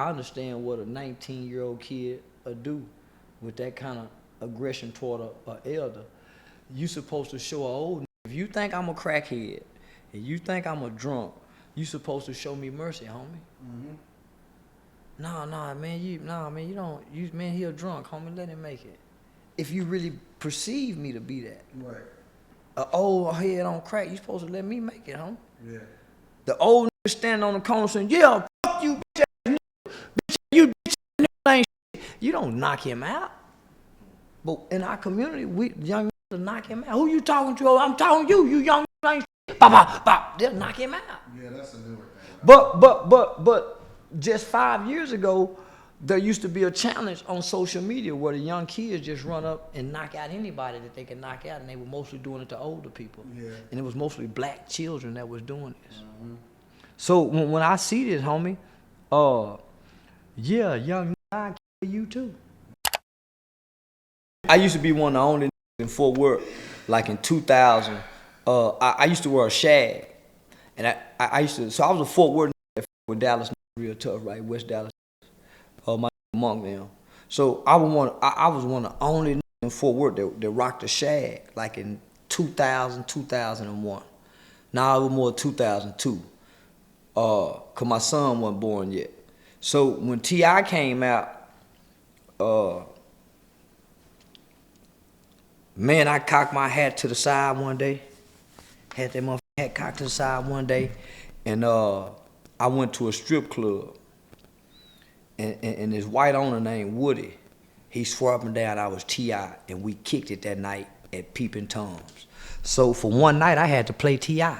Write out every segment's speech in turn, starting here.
I understand what a 19-year-old kid do with that kind of aggression toward a elder. You supposed to show an old. If you think I'm a crackhead and you think I'm a drunk, you supposed to show me mercy, homie. Mm-hmm. Nah, man, you don't. Man, he a drunk, homie. Let him make it. If you really perceive me to be that, right? An old head on crack, you supposed to let me make it, homie. Yeah. The old nigga standing on the corner saying, "Yeah, fuck you, bitch ass nigga, bitch, you bitch ass nigga ain't shit." You don't knock him out. But in our community, we young niggas knock him out. Who you talking to? I'm talking to you. You young nigga ain't shit. Bop. They'll knock him out. Yeah, that's a newer thing. But just 5 years ago, there used to be a challenge on social media where the young kids just run up and knock out anybody that they can knock out, and they were mostly doing it to older people. Yeah. And it was mostly black children that was doing this. Mm-hmm. So when I see this, homie, yeah, young nigga, I kill you too. I used to be one of the only in Fort Worth, like in 2000. I used to wear a shag, and I used to. So I was a Fort Worth with Dallas, real tough, right, West Dallas. My monk now. So I was one of the only in Fort Worth that rocked a shag, like in 2000, 2001. Now it was more 2002. Cause my son wasn't born yet. So when T.I. came out, man, I cocked my hat to the side one day. Had that motherfucking hat cocked to the side one day, and I went to a strip club. And this white owner named Woody, he swore up and down I was T.I., and we kicked it that night at Peeping Toms. So for one night, I had to play T.I.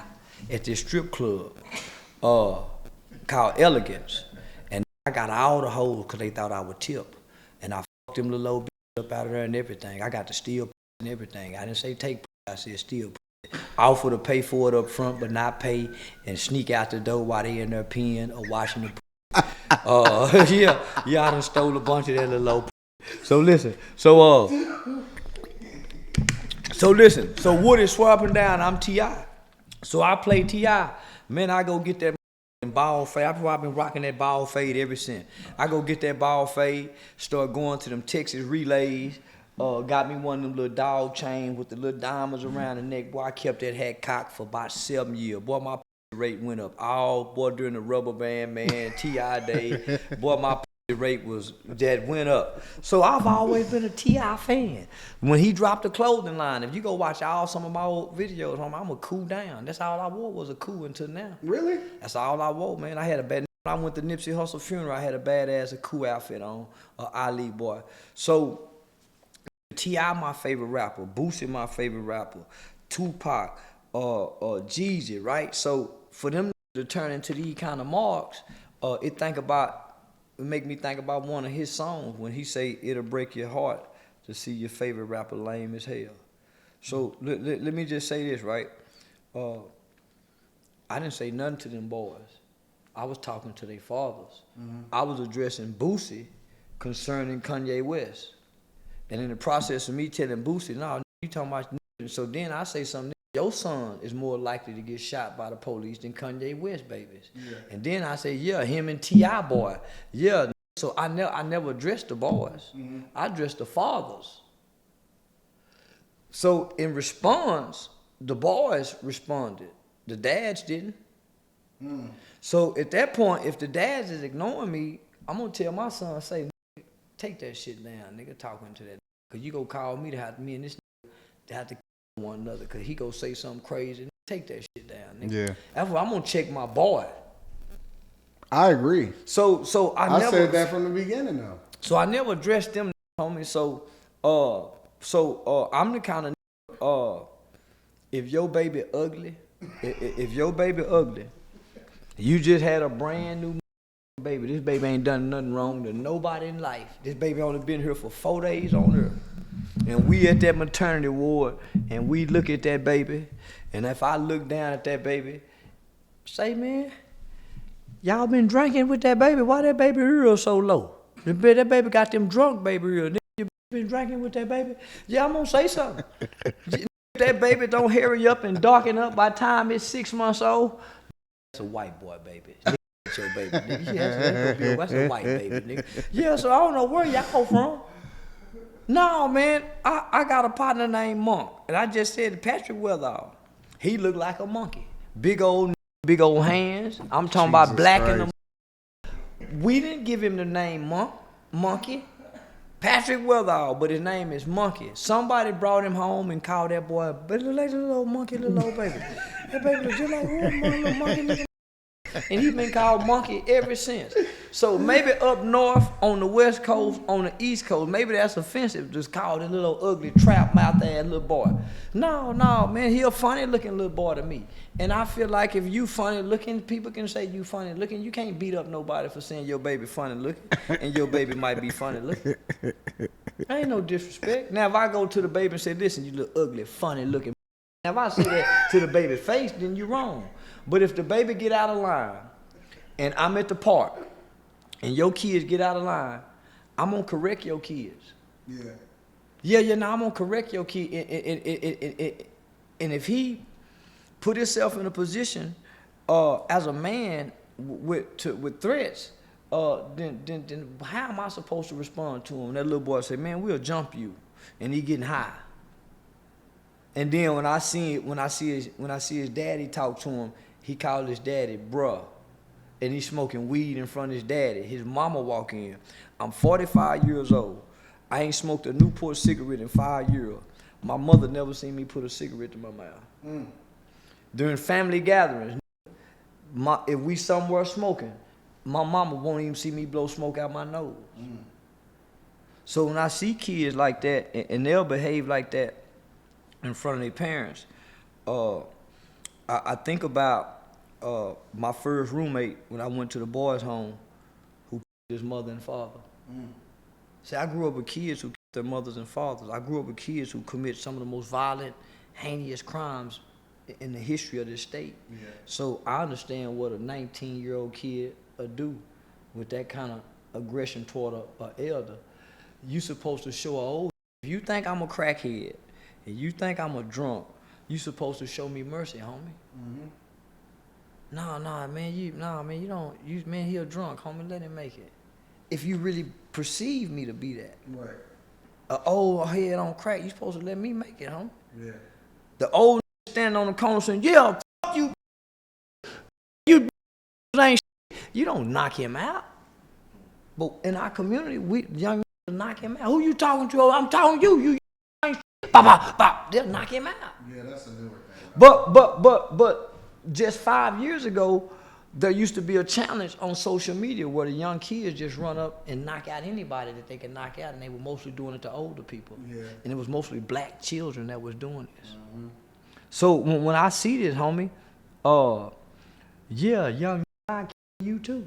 at this strip club called Elegance. And I got all the hoes because they thought I would tip. And I fucked them little old bitches up out of there and everything. I got to steal and everything. I didn't say take, I said steal. Offer to pay for it up front, but not pay, and sneak out the door while they in their pen or washing the yeah, I done stole a bunch of that little old. So listen, so Woody swear up and down I'm T.I. So I play T.I. Man, I go get that ball fade. I've been rocking that ball fade ever since. I go get that ball fade, start going to them Texas relays. Got me one of them little dog chains with the little diamonds around the neck. Boy, I kept that hat cocked for about 7 years. Boy, my rate went up. Boy, during the rubber band, man, T.I. day, boy, my rate went up. So I've always been a T.I. fan. When he dropped the clothing line, if you go watch some of my old videos, I'm a cool down. That's all I wore was a cool until now. Really? That's all I wore, man. I had a bad. When I went to Nipsey Hussle funeral, I had a badass, a cool outfit on, Ali boy. So T.I. my favorite rapper, Boosie my favorite rapper, Tupac, Jeezy, right? So for them to turn into these kind of marks, it make me think about one of his songs when he say it'll break your heart to see your favorite rapper lame as hell. So let me just say this, right? I didn't say nothing to them boys. I was talking to their fathers. Mm-hmm. I was addressing Boosie concerning Kanye West. And in the process of me telling Boosie, no, you talking about. So then I say something. Your son is more likely to get shot by the police than Kanye West babies. Yeah. And then I say, yeah, him and T.I. boy. Yeah. So I never addressed the boys. Mm-hmm. I addressed the fathers. So in response, the boys responded. The dads didn't. Mm. So at that point, if the dads is ignoring me, I'm going to tell my son, say, take that shit down, nigga, talking to that. Because you go call me me and this nigga to have to kill one another because he go say something crazy. Take that shit down, nigga. Yeah. That's why I'm going to check my boy. I agree. So I said that from the beginning, though. So I never addressed them, homie. So I'm the kind of if your baby ugly, you just had a brand new baby. This baby ain't done nothing wrong to nobody in life. This baby only been here for 4 days on earth. And we at that maternity ward, and we look at that baby, and if I look down at that baby, say, man, y'all been drinking with that baby? Why that baby ear so low? That baby got them drunk baby ear. You been drinking with that baby? Yeah, I'm gonna say something. If that baby don't hurry up and darken up by the time it's 6 months old, that's a white boy baby. your baby, nigga. Yeah, that's a white baby, nigga. Yeah, so I don't know where y'all from. No, man, I got a partner named Monk, and I just said Patrick Weatherall. He looked like a monkey. Big old hands. I'm talking about black in the. We didn't give him the name Monkey. Patrick Weatherall, but his name is Monkey. Somebody brought him home and called that boy, little old monkey, little old baby. That baby look just like, little monkey, little. And he's been called Monkey ever since. So maybe up north on the West Coast, on the East Coast, maybe that's offensive, just call this little ugly trap mouth ass little boy. No, man, he a funny looking little boy to me. And I feel like if you funny looking, people can say you funny looking. You can't beat up nobody for saying your baby funny looking, and your baby might be funny looking. Ain't no disrespect. Now if I go to the baby and say, listen, you little ugly, funny looking. Now if I say that to the baby's face, then you're wrong. But if the baby get out of line, and I'm at the park, and your kids get out of line, I'm gonna correct your kids. Yeah, no, I'm gonna correct your kid. And if he put himself in a position as a man with threats, then how am I supposed to respond to him? That little boy say, man, we'll jump you, and he getting high. And then when I see his daddy talk to him, he called his daddy bruh, and he's smoking weed in front of his daddy. His mama walk in. I'm 45 years old. I ain't smoked a Newport cigarette in 5 years. My mother never seen me put a cigarette in my mouth. During family gatherings, if we somewhere smoking, my mama won't even see me blow smoke out my nose. So when I see kids like that, and they'll behave like that in front of their parents, I think about my first roommate when I went to the boys' home, who his mother and father. See, I grew up with kids who killed their mothers and fathers. I grew up with kids who commit some of the most violent, heinous crimes in the history of this state. So I understand what a 19-year-old kid would do with that kind of aggression toward an elder. You supposed to show an old. If you think I'm a crackhead, and you think I'm a drunk, you supposed to show me mercy, homie. Nah, man, you don't. Man, he a drunk, homie. Let him make it. If you really perceive me to be that, Right. An old head on crack, you supposed to let me make it, homie. Yeah. The old standing on the corner saying, "Yeah, fuck you, you ain't shit." You don't knock him out. But in our community, we young men knock him out. Who you talking to? Oh, I'm talking to you. You ain't shit. Bop, bop. They'll knock him out. Yeah, that's a newer thing. But just 5 years ago, there used to be a challenge on social media where the young kids just run up and knock out anybody that they can knock out, and they were mostly doing it to older people. Yeah. And it was mostly black children that was doing this. So when I see this, homie, yeah, young, I kill you too.